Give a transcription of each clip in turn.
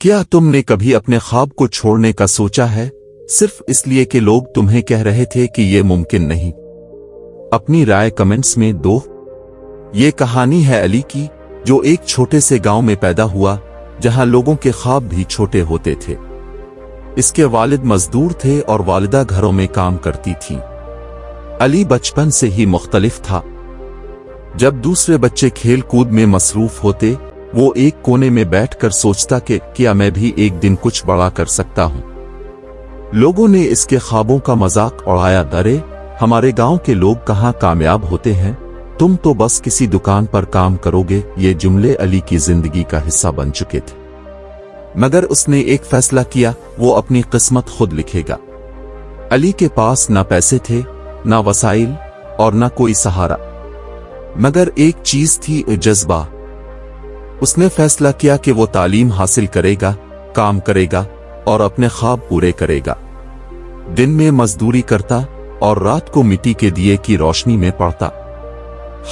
क्या तुमने कभी अपने ख्वाब को छोड़ने का सोचा है, सिर्फ इसलिए कि लोग तुम्हें कह रहे थे कि ये मुमकिन नहीं? अपनी राय कमेंट्स में दो। ये कहानी है अली की, जो एक छोटे से गांव में पैदा हुआ जहां लोगों के ख्वाब भी छोटे होते थे। इसके वालिद मजदूर थे और वालिदा घरों में काम करती थी। अली बचपन से ही मुख्तलिफ था। जब दूसरे बच्चे खेल कूद में मसरूफ होते, वो एक कोने में बैठकर सोचता कि क्या मैं भी एक दिन कुछ बड़ा कर सकता हूं। लोगों ने इसके ख्वाबों का मजाक उड़ाया। अरे हमारे गांव के लोग कहां कामयाब होते हैं, तुम तो बस किसी दुकान पर काम करोगे। ये जुमले अली की जिंदगी का हिस्सा बन चुके थे। मगर उसने एक फैसला किया, वो अपनी किस्मत खुद लिखेगा। अली के पास ना पैसे थे, ना वसाइल और ना कोई सहारा, मगर एक चीज थी, जज्बा। उसने फैसला किया कि वो तालीम हासिल करेगा, काम करेगा और अपने ख्वाब पूरे करेगा। दिन में मजदूरी करता और रात को मिट्टी के दिए की रोशनी में पढ़ता।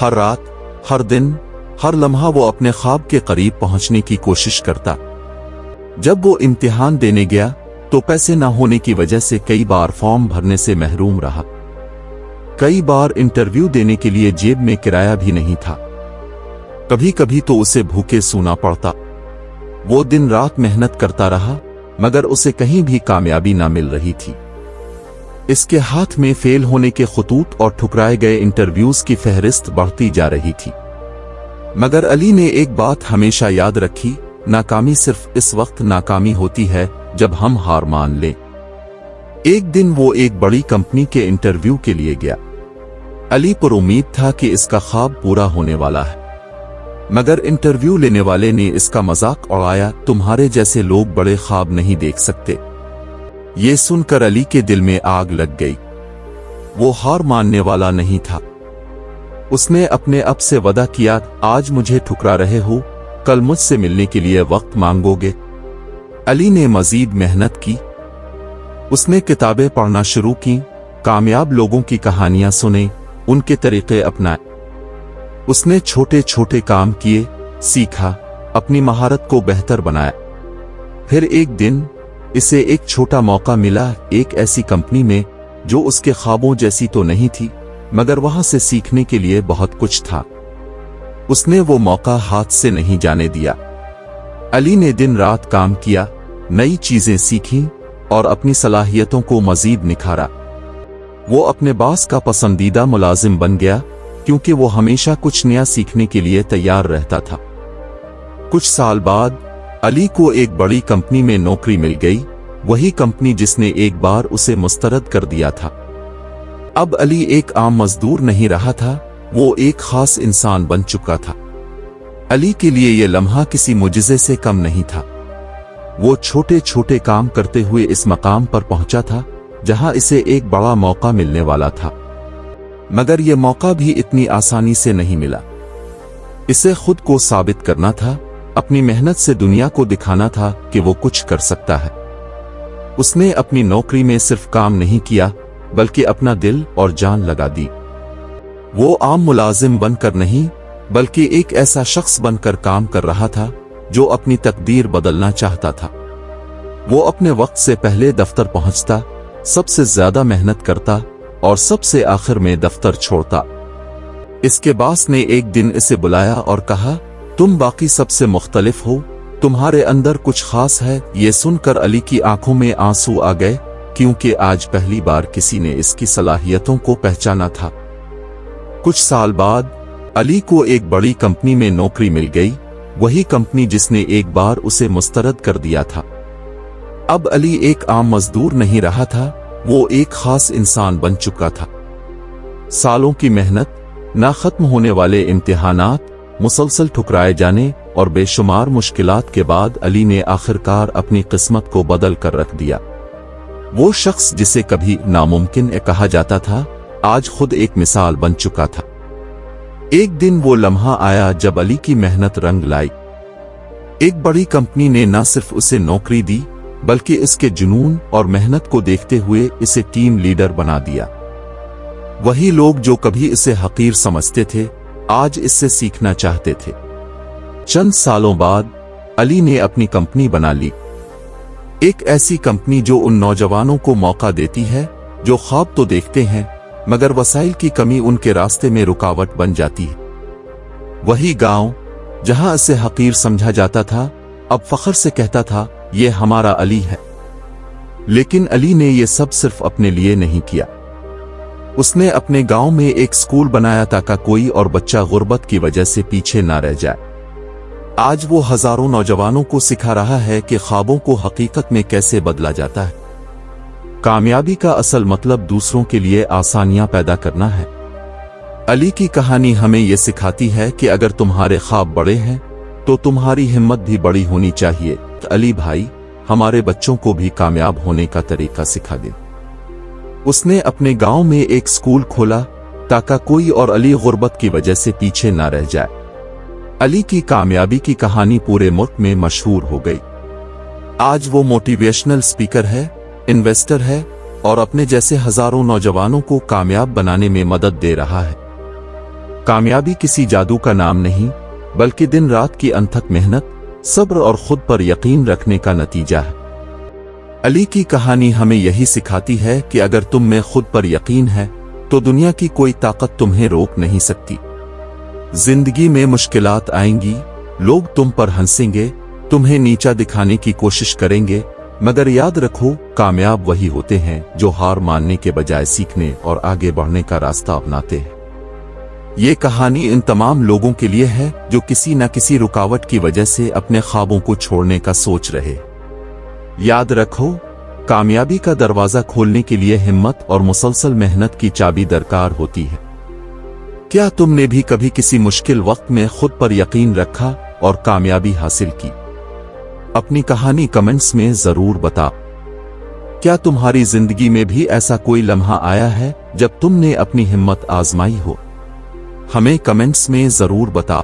हर रात, हर दिन, हर लम्हा वो अपने ख्वाब के करीब पहुंचने की कोशिश करता। जब वो इम्तिहान देने गया तो पैसे न होने की वजह से कई बार फॉर्म भरने से महरूम रहा। कई बार इंटरव्यू देने के लिए जेब में किराया भी नहीं था। कभी कभी तो उसे भूखे सूना पड़ता। वो दिन रात मेहनत करता रहा, मगर उसे कहीं भी कामयाबी ना मिल रही थी। इसके हाथ में फेल होने के खतूत और ठुकराए गए इंटरव्यूज की फहरिस्त बढ़ती जा रही थी। मगर अली ने एक बात हमेशा याद रखी, नाकामी सिर्फ इस वक्त नाकामी होती है जब हम हार मान लें। एक दिन वो एक बड़ी कंपनी के इंटरव्यू के लिए गया। अली पर उम्मीद था कि इसका ख्वाब पूरा होने वाला है, मगर इंटरव्यू लेने वाले ने इसका मजाक उड़ाया। तुम्हारे जैसे लोग बड़े ख्वाब नहीं देख सकते। ये सुनकर अली के दिल में आग लग गई। वो हार मानने वाला नहीं था। उसने अपने आप से वादा किया, आज मुझे ठुकरा रहे हो, कल मुझसे मिलने के लिए वक्त मांगोगे। अली ने मजीद मेहनत की। उसने किताबें पढ़ना शुरू की, कामयाब लोगों की कहानियां सुने, उनके तरीके अपनाए। उसने छोटे छोटे काम किए, सीखा, अपनी महारत को बेहतर बनाया। फिर एक दिन इसे एक छोटा मौका मिला, एक ऐसी कंपनी में जो उसके ख्वाबों जैसी तो नहीं थी, मगर वहां से सीखने के लिए बहुत कुछ था। उसने वो मौका हाथ से नहीं जाने दिया। अली ने दिन रात काम किया, नई चीजें सीखीं और अपनी सलाहियतों को मजीद निखारा। वो अपने बॉस का पसंदीदा मुलाजिम बन गया, क्योंकि वो हमेशा कुछ नया सीखने के लिए तैयार रहता था। कुछ साल बाद अली को एक बड़ी कंपनी में नौकरी मिल गई, वही कंपनी जिसने एक बार उसे मुस्तरद कर दिया था। अब अली एक आम मजदूर नहीं रहा था, वो एक खास इंसान बन चुका था। अली के लिए यह लम्हा किसी मुजिज़े से कम नहीं था। वो छोटे छोटे काम करते हुए इस मकाम पर पहुंचा था जहां इसे एक बड़ा मौका मिलने वाला था। मगर यह मौका भी इतनी आसानी से नहीं मिला। इसे खुद को साबित करना था, अपनी मेहनत से दुनिया को दिखाना था कि वो कुछ कर सकता है। उसने अपनी नौकरी में सिर्फ काम नहीं किया, बल्कि अपना दिल और जान लगा दी। वो आम मुलाजिम बनकर नहीं, बल्कि एक ऐसा शख्स बनकर काम कर रहा था जो अपनी तकदीर बदलना चाहता था। वो अपने वक्त से पहले दफ्तर पहुंचता, सबसे ज्यादा मेहनत करता और सबसे आखिर में दफ्तर छोड़ता। इसके बॉस ने एक दिन इसे बुलाया और कहा, तुम बाकी सबसे मुख्तलिफ हो, तुम्हारे अंदर कुछ खास है। ये सुनकर अली की आंखों में आंसू आ गए, क्योंकि आज पहली बार किसी ने इसकी सलाहियतों को पहचाना था। कुछ साल बाद अली को एक बड़ी कंपनी में नौकरी मिल गई, वही कंपनी जिसने एक बार उसे मुस्तरद कर दिया था। अब अली एक आम मजदूर नहीं रहा था, वो एक खास इंसान बन चुका था। सालों की मेहनत, ना खत्म होने वाले इम्तिहानात, मुसलसल ठुकराए जाने और बेशुमार मुश्किलात के बाद अली ने आखिरकार अपनी किस्मत को बदल कर रख दिया। वो शख्स जिसे कभी नामुमकिन कहा जाता था, आज खुद एक मिसाल बन चुका था। एक दिन वो लम्हा आया जब अली की मेहनत रंग लाई। एक बड़ी कंपनी ने न सिर्फ उसे नौकरी दी, बल्कि इसके जुनून और मेहनत को देखते हुए इसे टीम लीडर बना दिया। वही लोग जो कभी इसे हकीर समझते थे, आज इससे सीखना चाहते थे। चंद सालों बाद अली ने अपनी कंपनी बना ली। एक ऐसी कंपनी जो उन नौजवानों को मौका देती है जो ख्वाब तो देखते हैं मगर वसाइल की कमी उनके रास्ते में रुकावट बन जाती है। वही गांव जहां इसे हकीर समझा जाता था अब फख्र से कहता था, ये हमारा अली है। लेकिन अली ने यह सब सिर्फ अपने लिए नहीं किया। उसने अपने गांव में एक स्कूल बनाया ताकि कोई और बच्चा गुर्बत की वजह से पीछे ना रह जाए। आज वो हजारों नौजवानों को सिखा रहा है कि ख्वाबों को हकीकत में कैसे बदला जाता है। कामयाबी का असल मतलब दूसरों के लिए आसानियां पैदा करना है। अली की कहानी हमें यह सिखाती है कि अगर तुम्हारे ख्वाब बड़े हैं तो तुम्हारी हिम्मत भी बड़ी होनी चाहिए। अली भाई हमारे बच्चों को भी कामयाब होने का तरीका सिखा दे। उसने अपने गांव में एक स्कूल खोला ताकि कोई और अली गुर्बत की वजह से पीछे ना रह जाए। अली की कामयाबी की कहानी पूरे मुल्क में मशहूर हो गई। आज वो मोटिवेशनल स्पीकर है, इन्वेस्टर है और अपने जैसे हजारों नौजवानों को कामयाब बनाने में मदद दे रहा है। कामयाबी किसी जादू का नाम नहीं बल्कि दिन रात की अनथक मेहनत, सब्र और खुद पर यकीन रखने का नतीजा है। अली की कहानी हमें यही सिखाती है कि अगर तुम में खुद पर यकीन है तो दुनिया की कोई ताकत तुम्हें रोक नहीं सकती। जिंदगी में मुश्किलात आएंगी, लोग तुम पर हंसेंगे, तुम्हें नीचा दिखाने की कोशिश करेंगे, मगर याद रखो कामयाब वही होते हैं जो हार मानने के बजाय सीखने और आगे बढ़ने का रास्ता अपनाते हैं। ये कहानी इन तमाम लोगों के लिए है जो किसी न किसी रुकावट की वजह से अपने ख्वाबों को छोड़ने का सोच रहे। याद रखो कामयाबी का दरवाजा खोलने के लिए हिम्मत और मुसलसल मेहनत की चाबी दरकार होती है। क्या तुमने भी कभी किसी मुश्किल वक्त में खुद पर यकीन रखा और कामयाबी हासिल की? अपनी कहानी कमेंट्स में जरूर बताओ। क्या तुम्हारी जिंदगी में भी ऐसा कोई लम्हा आया है जब तुमने अपनी हिम्मत आजमाई हो? हमें कमेंट्स में जरूर बताओ।